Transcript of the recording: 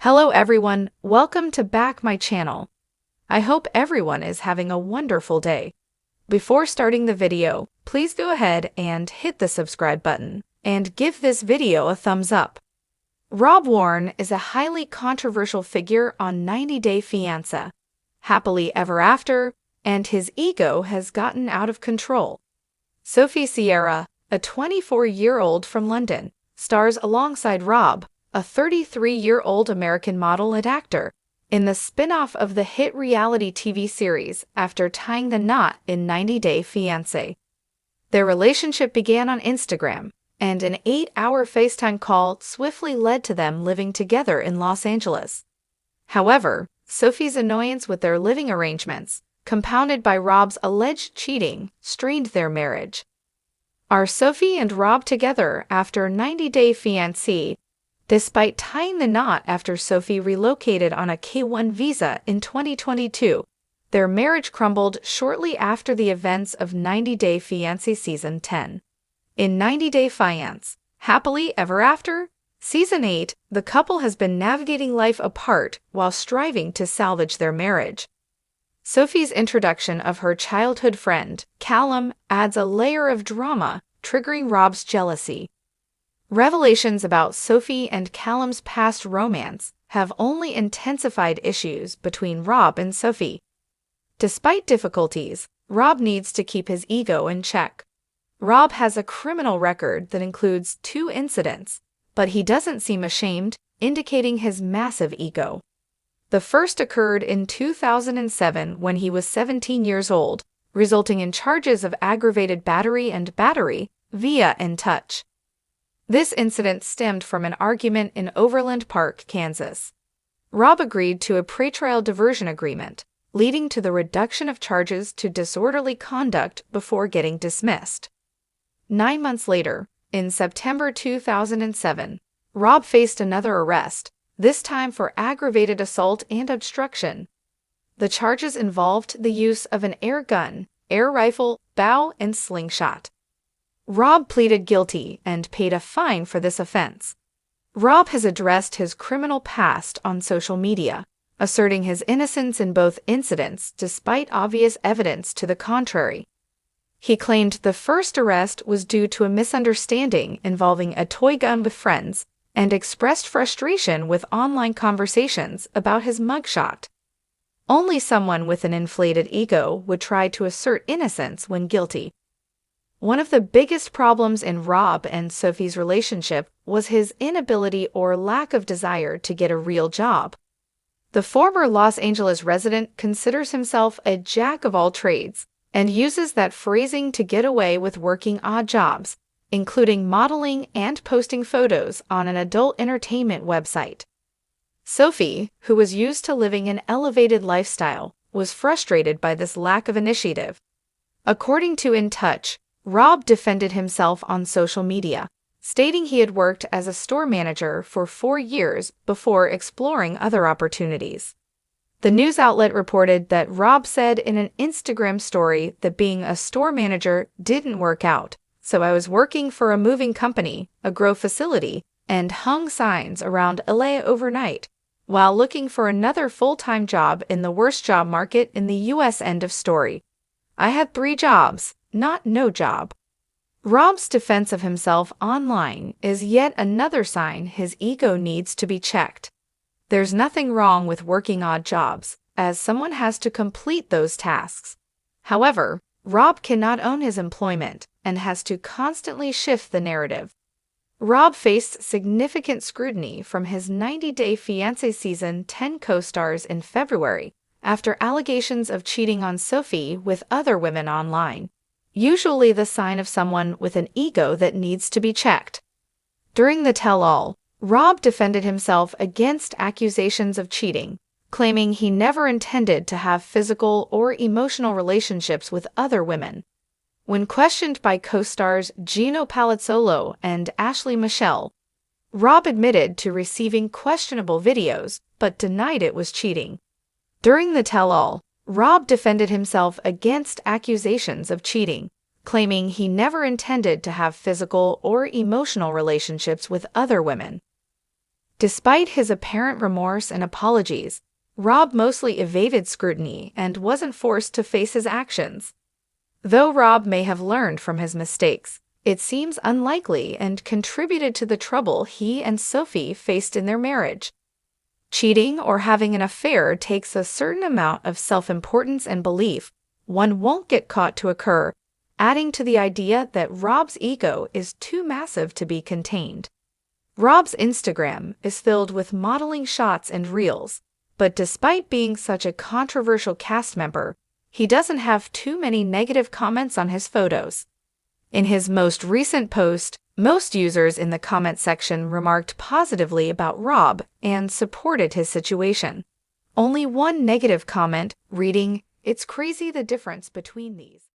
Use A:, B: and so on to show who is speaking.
A: Hello everyone, welcome to back my channel. I hope everyone is having a wonderful day. Before starting the video, please go ahead and hit the subscribe button and give this video a thumbs up. Rob Warne is a highly controversial figure on 90 Day Fiancé, happily ever after, and his ego has gotten out of control. Sophie Sierra, a 24-year-old from London, stars alongside Rob, a 33-year-old American model and actor, in the spin-off of the hit reality TV series after tying the knot in 90 Day Fiancé. Their relationship began on Instagram, and an 8-hour FaceTime call swiftly led to them living together in Los Angeles. However, Sophie's annoyance with their living arrangements, compounded by Rob's alleged cheating, strained their marriage. Are Sophie and Rob together after 90 Day Fiancé? Despite tying the knot after Sophie relocated on a K-1 visa in 2022, their marriage crumbled shortly after the events of 90 Day Fiancé Season 10. In 90 Day Fiancé, Happily Ever After, Season 8, the couple has been navigating life apart while striving to salvage their marriage. Sophie's introduction of her childhood friend, Callum, adds a layer of drama, triggering Rob's jealousy. Revelations about Sophie and Callum's past romance have only intensified issues between Rob and Sophie. Despite difficulties, Rob needs to keep his ego in check. Rob has a criminal record that includes 2 incidents, but he doesn't seem ashamed, indicating his massive ego. The first occurred in 2007 when he was 17 years old, resulting in charges of aggravated battery and battery via in touch. This incident stemmed from an argument in Overland Park, Kansas. Rob agreed to a pretrial diversion agreement, leading to the reduction of charges to disorderly conduct before getting dismissed. 9 months later, in September 2007, Rob faced another arrest, this time for aggravated assault and obstruction. The charges involved the use of an air gun, air rifle, bow, and slingshot. Rob pleaded guilty and paid a fine for this offense. Rob has addressed his criminal past on social media, asserting his innocence in both incidents despite obvious evidence to the contrary. He claimed the first arrest was due to a misunderstanding involving a toy gun with friends and expressed frustration with online conversations about his mugshot. Only someone with an inflated ego would try to assert innocence when guilty. One of the biggest problems in Rob and Sophie's relationship was his inability or lack of desire to get a real job. The former Los Angeles resident considers himself a jack of all trades and uses that phrasing to get away with working odd jobs, including modeling and posting photos on an adult entertainment website. Sophie, who was used to living an elevated lifestyle, was frustrated by this lack of initiative. According to In Touch, Rob defended himself on social media, stating he had worked as a store manager for 4 years before exploring other opportunities. The news outlet reported that Rob said in an Instagram story that being a store manager didn't work out, so I was working for a moving company, a grow facility, and hung signs around LA overnight, while looking for another full-time job in the worst job market in the US. End of story. I had 3 jobs. Not no job. Rob's defense of himself online is yet another sign his ego needs to be checked. There's nothing wrong with working odd jobs, as someone has to complete those tasks. However, Rob cannot own his employment and has to constantly shift the narrative. Rob faced significant scrutiny from his 90 Day Fiancé Season 10 co-stars in February after allegations of cheating on Sophie with other women online, usually the sign of someone with an ego that needs to be checked. During the tell-all, Rob defended himself against accusations of cheating, claiming he never intended to have physical or emotional relationships with other women. When questioned by co-stars Gino Palazzolo and Ashley Michelle, Rob admitted to receiving questionable videos but denied it was cheating. During the tell-all, Rob defended himself against accusations of cheating, claiming he never intended to have physical or emotional relationships with other women. Despite his apparent remorse and apologies, Rob mostly evaded scrutiny and wasn't forced to face his actions. Though Rob may have learned from his mistakes, it seems unlikely and contributed to the trouble he and Sophie faced in their marriage. Cheating or having an affair takes a certain amount of self-importance and belief one won't get caught to occur, adding to the idea that Rob's ego is too massive to be contained. Rob's Instagram is filled with modeling shots and reels, but despite being such a controversial cast member, he doesn't have too many negative comments on his photos. In his most recent post, most users in the comment section remarked positively about Rob and supported his situation. Only one negative comment, reading, "It's crazy the difference between these."